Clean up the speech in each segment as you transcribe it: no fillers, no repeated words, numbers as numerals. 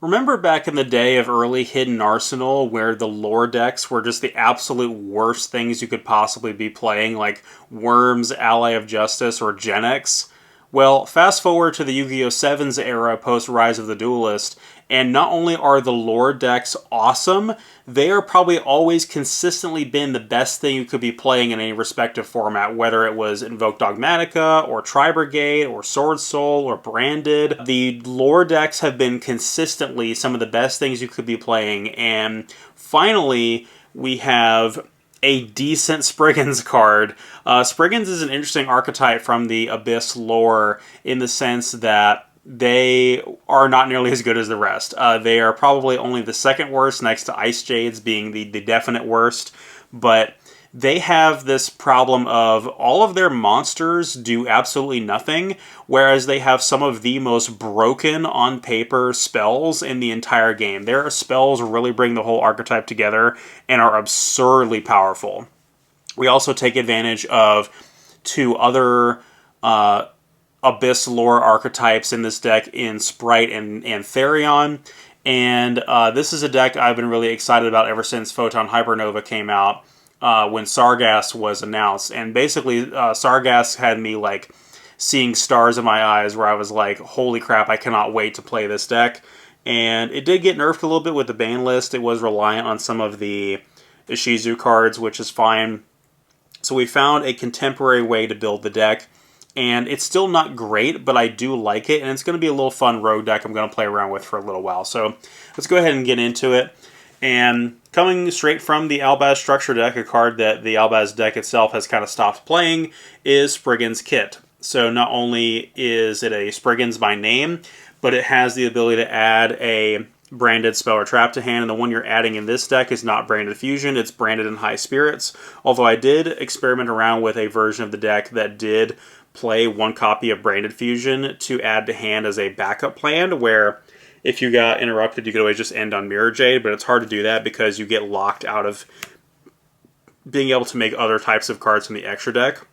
Remember back in the day of early Hidden Arsenal where the lore decks were just the absolute worst things you could possibly be playing, like Worms, Ally of Justice, or Gen X? Well, fast forward to the Yu-Gi-Oh! Sevens era post Rise of the Duelist, and not only are the lore decks awesome, they are probably always consistently been the best thing you could be playing in any respective format, whether it was Invoke Dogmatica, or Tri Brigade, or Sword Soul, or Branded. The lore decks have been consistently some of the best things you could be playing, and finally, we have a decent Spriggans card. Spriggans is an interesting archetype from the Abyss lore in the sense that they are not nearly as good as the rest. They are probably only the second worst, next to Ice Jades being the definite worst. But they have this problem of all of their monsters do absolutely nothing, whereas they have some of the most broken on paper spells in the entire game. Their spells really bring the whole archetype together and are absurdly powerful. We also take advantage of two other Abyss lore archetypes in this deck in Sprite and Therion. And this is a deck I've been really excited about ever since Photon Hypernova came out when Sargass was announced. And basically, Sargass had me like seeing stars in my eyes where I was like, holy crap, I cannot wait to play this deck. And it did get nerfed a little bit with the ban list. It was reliant on some of the Ishizu cards, which is fine. So we found a contemporary way to build the deck. And it's still not great, but I do like it. And it's going to be a little fun rogue deck I'm going to play around with for a little while. So let's go ahead and get into it. And coming straight from the Albaz Structure deck, a card that the Albaz deck itself has kind of stopped playing, is Spriggans Kit. So not only is it a Spriggans by name, but it has the ability to add a branded spell or trap to hand, and the one you're adding in this deck is not branded fusion, it's branded in high spirits. Although I did experiment around with a version of the deck that did play one copy of branded fusion to add to hand as a backup plan, where if you got interrupted you could always just end on Mirror Jade, but it's hard to do that because you get locked out of being able to make other types of cards from the extra deck.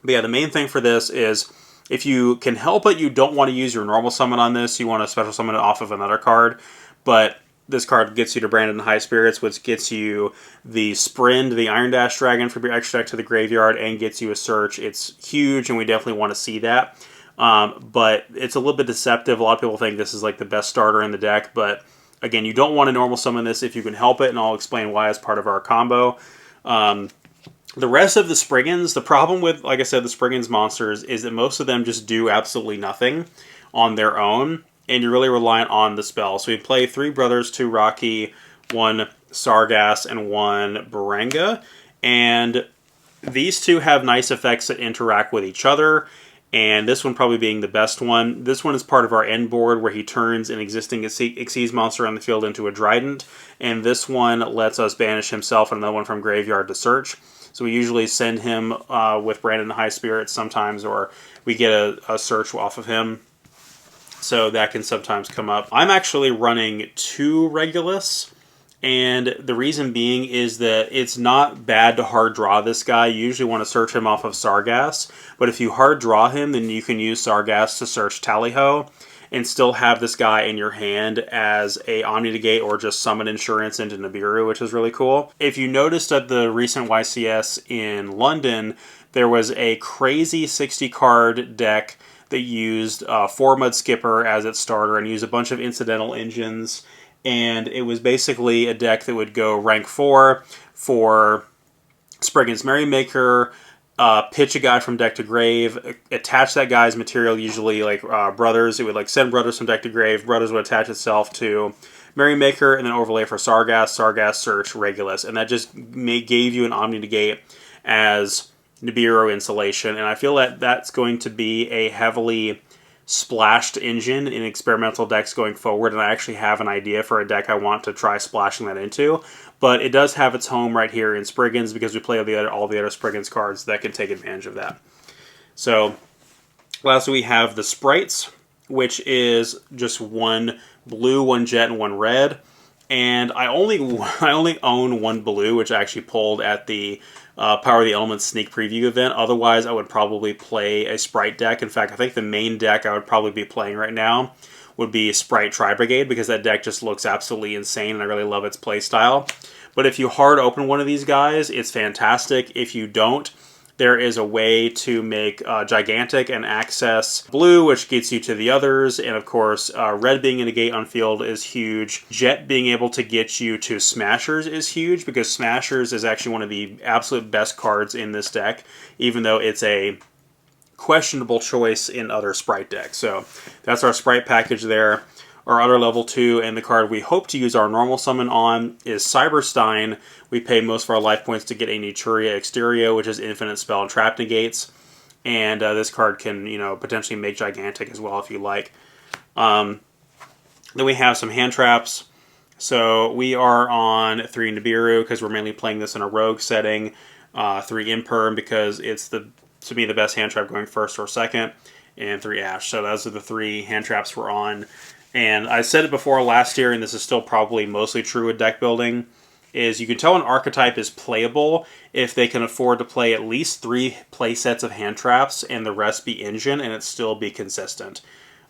But yeah, the main thing for this is if you can help it, you don't want to use your normal summon on this. You want to special summon it off of another card. But this card gets you to Branded in High Spirits, which gets you the Sprint, the Iron Dash Dragon from your extra deck to the graveyard, and gets you a search. It's huge, and we definitely want to see that. But it's a little bit deceptive. A lot of people think this is like the best starter in the deck. But again, you don't want to normal summon this if you can help it, and I'll explain why as part of our combo. The rest of the Spriggans, the problem with, like I said, the Spriggans monsters is that most of them just do absolutely nothing on their own, and you're really reliant on the spell. So we play 3 Brothers, 2 Rocky, 1 Sargass, and 1 Barenga, and these two have nice effects that interact with each other, and this one probably being the best one. This one is part of our end board where he turns an existing Xyz monster on the field into a Trident, and this one lets us banish himself and another one from graveyard to search. So we usually send him with Branded in High Spirits sometimes, or we get a search off of him. So that can sometimes come up. I'm actually running 2 Regulus, and the reason being is that it's not bad to hard draw this guy. You usually want to search him off of Sargass, but if you hard draw him, then you can use Sargass to search Tallyho and still have this guy in your hand as a Omni Negate or just summon Insurance into Nibiru, which is really cool. If you noticed at the recent YCS in London, there was a crazy 60-card deck that used 4 Mud Skipper as its starter and used a bunch of incidental engines, and it was basically a deck that would go rank 4 for Spriggans Merrymaker, pitch a guy from deck to grave, attach that guy's material, usually like Brothers. It would like send Brothers from deck to grave. Brothers would attach itself to Merrymaker, and then overlay for Sargass, Sargass search, Regulus. And that just gave you an Omni Negate as Nibiru insulation. And I feel that that's going to be a heavily splashed engine in experimental decks going forward, and I actually have an idea for a deck I want to try splashing that into. But it does have its home right here in Spriggans because we play all the other Spriggans cards that can take advantage of that. So, lastly we have the Sprites, which is just 1 blue, 1 jet, and 1 red. And I only own 1 blue, which I actually pulled at the Power of the Elements sneak preview event. Otherwise, I would probably play a Sprite deck. In fact, I think the main deck I would probably be playing right now would be Sprite Tri-Brigade, because that deck just looks absolutely insane, and I really love its playstyle. But if you hard open one of these guys, it's fantastic. If you don't, there is a way to make Gigantic and access blue, which gets you to the others. And of course, red being in a gate on field is huge. Jet being able to get you to Smashers is huge, because Smashers is actually one of the absolute best cards in this deck, even though it's a questionable choice in other Sprite decks. So that's our Sprite package there. Our other level 2, and the card we hope to use our normal summon on, is Cyberstein. We pay most of our life points to get a Naturia Exterio, which is infinite spell and trap negates. And this card can, potentially make Gigantic as well if you like. Then we have some hand traps. So we are on 3 Nibiru, because we're mainly playing this in a rogue setting. 3 Imperm, because it's, to me, the best hand trap going first or second. And 3 Ash. So those are the 3 hand traps we're on. And I said it before last year, and this is still probably mostly true with deck building, is you can tell an archetype is playable if they can afford to play at least 3 play sets of hand traps and the rest be engine, and it still be consistent.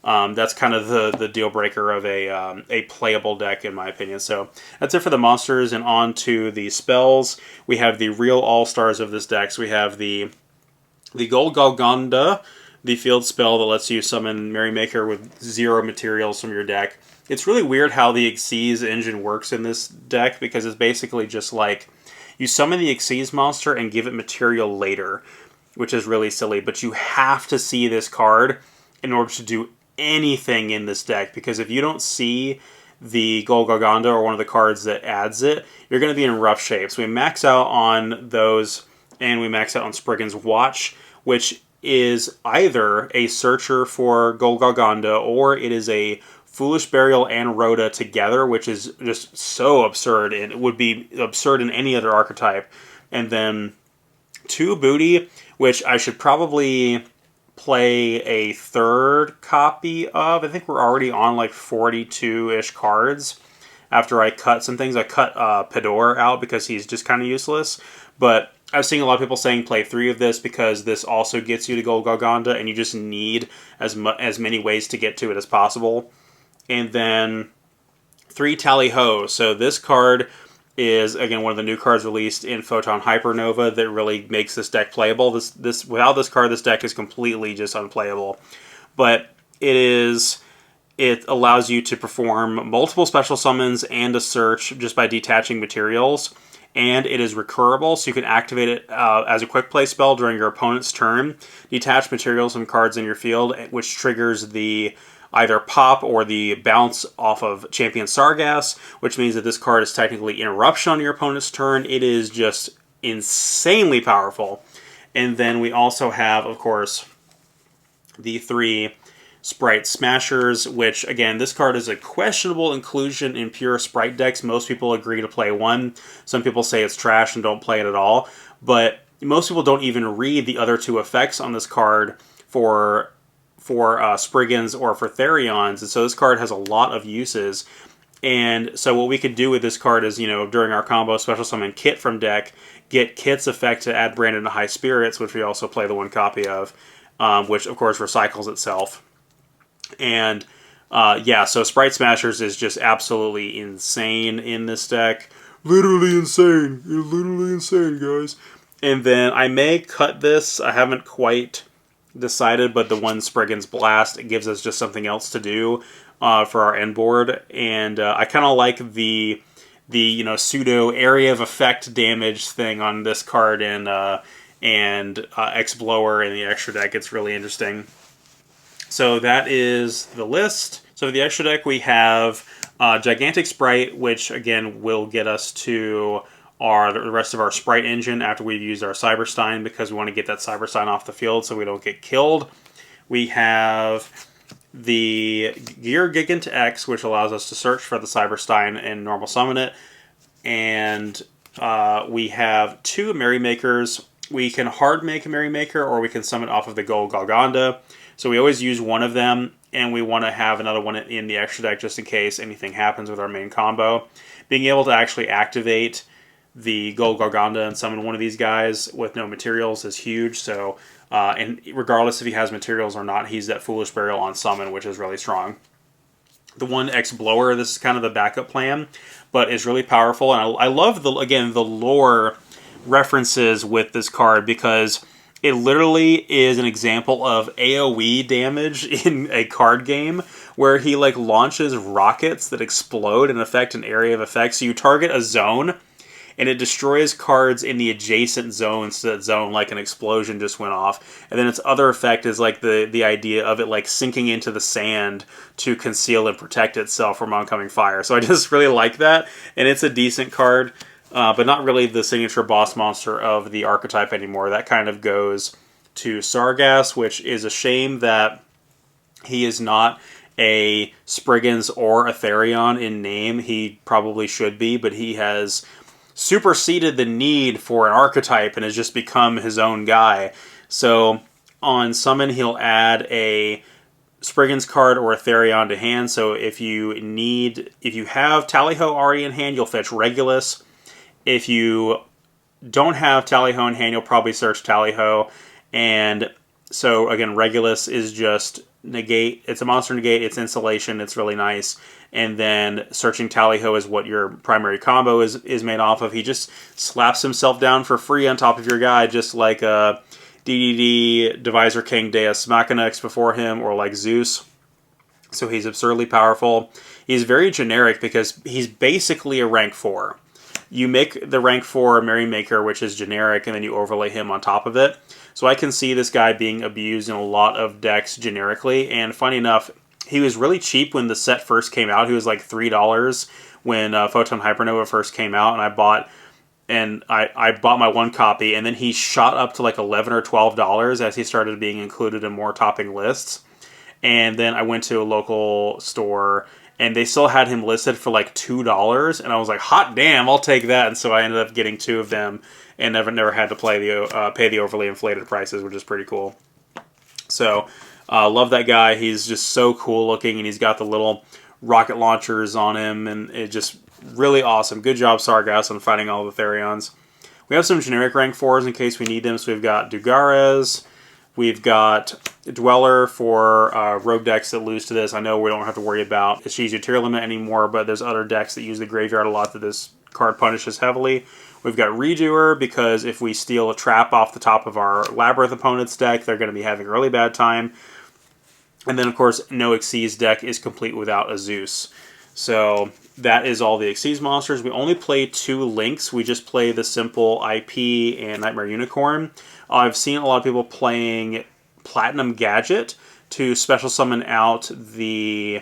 That's kind of the deal breaker of a playable deck, in my opinion. So that's it for the monsters, and on to the spells. We have the real all-stars of this deck. So we have the Gold Golgonda, the field spell that lets you summon Merrymaker with 0 materials from your deck. It's really weird how the Xyz engine works in this deck, because it's basically just like you summon the Xyz monster and give it material later, which is really silly. But you have to see this card in order to do anything in this deck, because if you don't see the Gold Golgonda or one of the cards that adds it, you're going to be in rough shape. So we max out on those, and we max out on Spriggans Watch, which is either a searcher for Gold Golgonda, or it is a Foolish Burial and Rhoda together, which is just so absurd, and it would be absurd in any other archetype. And then 2 Booty, which I should probably play a 3rd copy of. I think we're already on like 42-ish cards. After I cut some things, I cut Pedor out because he's just kind of useless. But I was seeing a lot of people saying play 3 of this, because this also gets you to Gold Golgonda, and you just need as many ways to get to it as possible. And then 3 Tally Ho. So this card is, again, one of the new cards released in Photon Hypernova that really makes this deck playable. Without this card, this deck is completely just unplayable. But it allows you to perform multiple special summons and a search just by detaching materials. And it is recurable, so you can activate it as a quick play spell during your opponent's turn. Detach materials from cards in your field, which triggers the either pop or the bounce off of Champion Sargass, which means that this card is technically interruption on your opponent's turn. It is just insanely powerful. And then we also have, of course, the 3 Sprite Smashers, which, again, this card is a questionable inclusion in pure Sprite decks. Most people agree to play 1. Some people say it's trash and don't play it at all. But most people don't even read the other 2 effects on this card for Spriggans or for Therions. And so this card has a lot of uses. And so what we could do with this card is, during our combo special summon Kit from deck, get Kit's effect to add Brandon to High Spirits, which we also play the 1 copy of, which, of course, recycles itself. And so Sprite Smashers is just absolutely insane in this deck. Literally insane. You're literally insane, guys. And then I may cut this. I haven't quite decided, but the 1 Spriggans Blast, it gives us just something else to do for our end board. And I kind of like the pseudo area of effect damage thing on this card and X-Blower in the extra deck. It's really interesting. So that is the list. So for the extra deck, we have Gigantic Sprite, which, again, will get us to the rest of our Sprite engine after we've used our Cyberstein, because we want to get that Cyberstein off the field so we don't get killed. We have the Gear Gigant X, which allows us to search for the Cyberstein and normal summon it. And we have 2 Merrymakers. We can hard make a Merrymaker, or we can summon off of the Gold Golgonda. So we always use one of them, and we want to have another one in the extra deck just in case anything happens with our main combo. Being able to actually activate the Gold Golgonda and summon one of these guys with no materials is huge. So, and regardless if he has materials or not, he's that Foolish Burial on summon, which is really strong. the 1X blower. This is kind of the backup plan, but it's really powerful. And I love, the lore references with this card because it literally is an example of AoE damage in a card game where he like launches rockets that explode and affect an area of effect. So you target a zone and it destroys cards in the adjacent zones to that zone, like an explosion just went off. And then its other effect is like the idea of it like sinking into the sand to conceal and protect itself from oncoming fire. So I just really like that, and it's a decent card, but not really the signature boss monster of the archetype anymore. That kind of goes to Sargass, which is a shame that he is not a Spriggans or a Therion in name. He probably should be, but he has superseded the need for an archetype and has just become his own guy. So on summon, he'll add a Spriggans card or a Therion to hand. So if you have Tally-Ho already in hand, you'll fetch Regulus. If you don't have Tally-Ho in hand, you'll probably search Tally-Ho. And so again, Regulus is just negate. It's a monster negate. It's insulation. It's really nice. And then searching Tally-Ho is what your primary combo is made off of. He just slaps himself down for free on top of your guy, just like DDD, Divisor King, Deus Machina before him, or like Zeus. So he's absurdly powerful. He's very generic because he's basically a rank 4. You make the rank 4 Merrymaker, which is generic, and then you overlay him on top of it. So I can see this guy being abused in a lot of decks generically, and funny enough, he was really cheap when the set first came out. He was like $3 when Photon Hypernova first came out, and I bought my one copy, and then he shot up to like $11 or $12 as he started being included in more topping lists. And then I went to a local store, and they still had him listed for like $2, and I was like, hot damn, I'll take that. And so I ended up getting 2 of them, and never had to pay the overly inflated prices, which is pretty cool. So love that guy. He's just so cool looking, and he's got the little rocket launchers on him, and it's just really awesome. Good job, Sargass, on fighting all the Therions. We have some generic rank 4s in case we need them. So we've got Dugares, we've got Dweller for rogue decks that lose to this. I know we don't have to worry about Ishizu tier limit anymore, but there's other decks that use the graveyard a lot that this card punishes heavily. We've got Redoer, because if we steal a trap off the top of our Labyrinth opponent's deck, they're going to be having a really bad time. And then, of course, no Xyz deck is complete without a Zeus. So that is all the Xyz monsters. We only play 2 links. We just play the simple IP and Nightmare Unicorn. I've seen a lot of people playing Platinum Gadget to special summon out the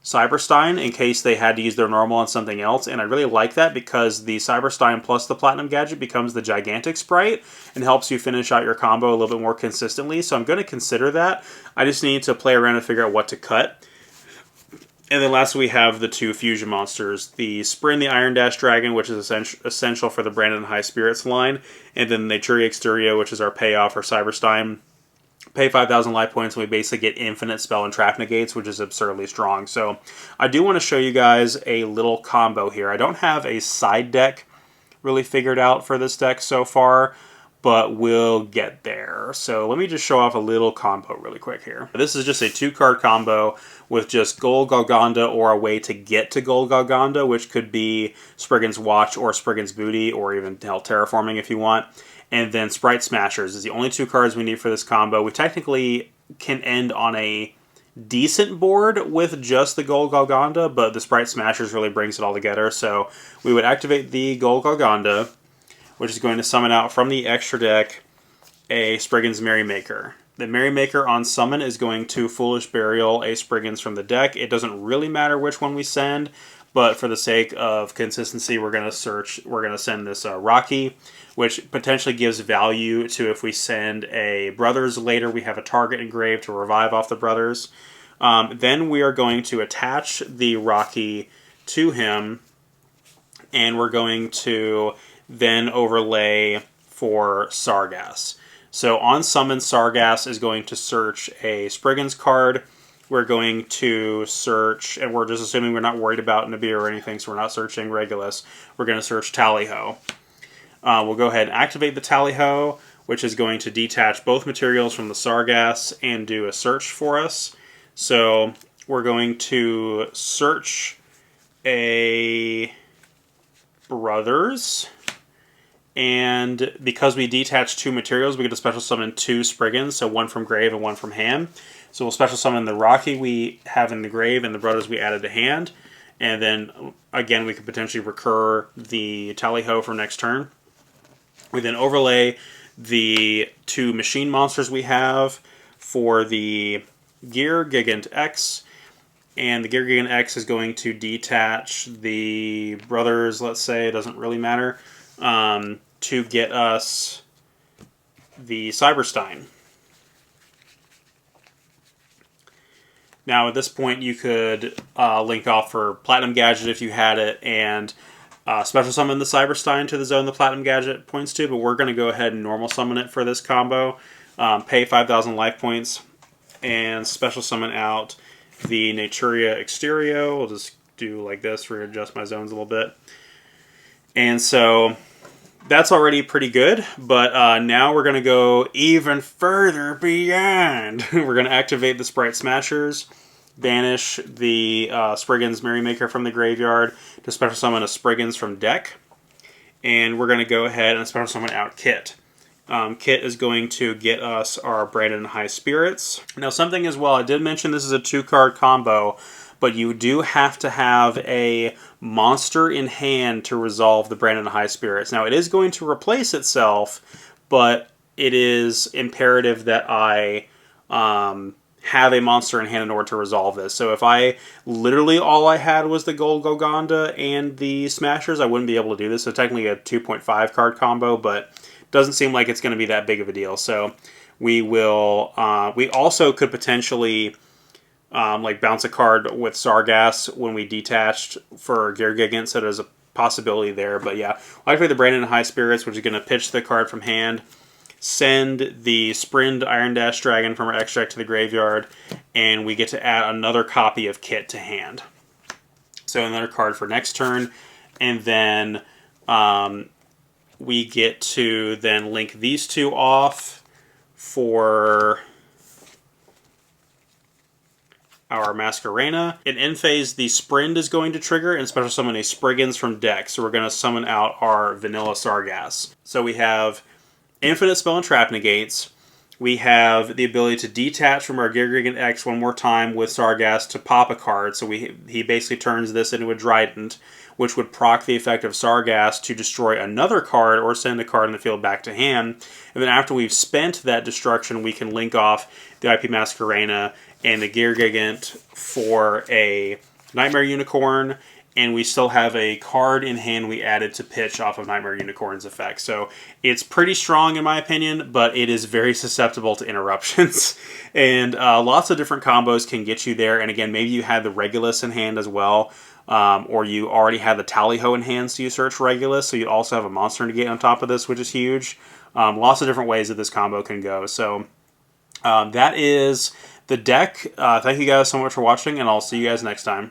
Cyberstein in case they had to use their normal on something else, and I really like that because the Cyberstein plus the Platinum Gadget becomes the Gigantic Sprite and helps you finish out your combo a little bit more consistently, so I'm going to consider that. I just need to play around and figure out what to cut. And then lastly, we have the 2 fusion monsters, the Sprin the Iron Dash Dragon, which is essential for the Brandon High Spirits line, and then the Naturia Exterio, which is our payoff for Cyberstein. Pay 5,000 life points, and we basically get infinite spell and trap negates, which is absurdly strong. So I do want to show you guys a little combo here. I don't have a side deck really figured out for this deck so far, but we'll get there. So let me just show off a little combo really quick here. This is just a 2-card combo with just Gold Golgonda or a way to get to Gold Golgonda, which could be Spriggan's Watch or Spriggan's Booty, or even hell, Terraforming if you want. And then Sprite Smashers is the only 2 cards we need for this combo. We technically can end on a decent board with just the Gold Golgonda, but the Sprite Smashers really brings it all together. So we would activate the Gold Golgonda, which is going to summon out from the extra deck a Spriggans Merrymaker. The Merrymaker on summon is going to Foolish Burial a Spriggans from the deck. It doesn't really matter which one we send, but for the sake of consistency, we're going to send this Rocky, which potentially gives value to if we send a Brothers later, we have a target engraved to revive off the Brothers. Then we are going to attach the Rocky to him, and we're going to then overlay for Sargass. So on summon, Sargass is going to search a Spriggans card. We're going to search, and we're just assuming we're not worried about Nibiru or anything, so we're not searching Regulus. We're going to search Tally-Ho. We'll go ahead and activate the Tally-Ho, which is going to detach both materials from the Sargass and do a search for us. So we're going to search a Brothers, and because we detach 2 materials, we get to special summon 2 Spriggans, so 1 from Grave and 1 from Hand. So we'll special summon the Rocky we have in the Grave and the Brothers we added to Hand. And then, again, we could potentially recur the Tally-Ho for next turn. We then overlay the 2 machine monsters we have for the Gear Gigant X. And the Gear Gigant X is going to detach the Brothers, let's say, it doesn't really matter, to get us the Cyberstein. Now, at this point, you could link off for Platinum Gadget if you had it, and special summon the Cyberstein to the zone the Platinum Gadget points to, but we're going to go ahead and normal summon it for this combo. Pay 5,000 life points, and special summon out the Naturia Exterio. We'll just do like this, readjust my zones a little bit. And so that's already pretty good, but now we're going to go even further beyond. We're going to activate the Sprite Smashers, banish the Spriggans Merrymaker from the graveyard to special summon a Spriggans from deck, and we're going to go ahead and special summon out Kit. Kit is going to get us our Brandon High Spirits. Now, something as well, I did mention this is a 2-card combo, but you do have to have a monster in hand to resolve the Brandon High Spirits. Now, it is going to replace itself, but it is imperative that I have a monster in hand in order to resolve this. So if I literally all I had was the Gold Golgonda and the Smashers, I wouldn't be able to do this. So technically a 2.5 card combo, but doesn't seem like it's going to be that big of a deal. So we will. We also could potentially like bounce a card with Sargass when we detached for Gear Gigant, so there's a possibility there. But yeah, I'll activate the Brandon High Spirits, which is going to pitch the card from hand, send the Sprind Iron Dash Dragon from our X deck to the graveyard, and we get to add another copy of Kit to hand. So another card for next turn, and then we get to then link these 2 off for our Masquerena. In end phase, the Sprind is going to trigger and special summon a Spriggans from deck. So we're going to summon out our Vanilla Sargass. So we have infinite spell and trap negates. We have the ability to detach from our Gear Gigant X 1 more time with Sargass to pop a card. So he basically turns this into a Trident, which would proc the effect of Sargass to destroy another card or send a card in the field back to hand. And then after we've spent that destruction, we can link off the IP Masquerena and the Gear Gigant for a Nightmare Unicorn, and we still have a card in hand we added to pitch off of Nightmare Unicorn's effect. So it's pretty strong in my opinion, but it is very susceptible to interruptions. And lots of different combos can get you there. And again, maybe you had the Regulus in hand as well, or you already had the Tally-Ho in hand, so you search Regulus, so you also have a monster to get on top of this, which is huge. Lots of different ways that this combo can go. So that is the deck. Thank you guys so much for watching, and I'll see you guys next time.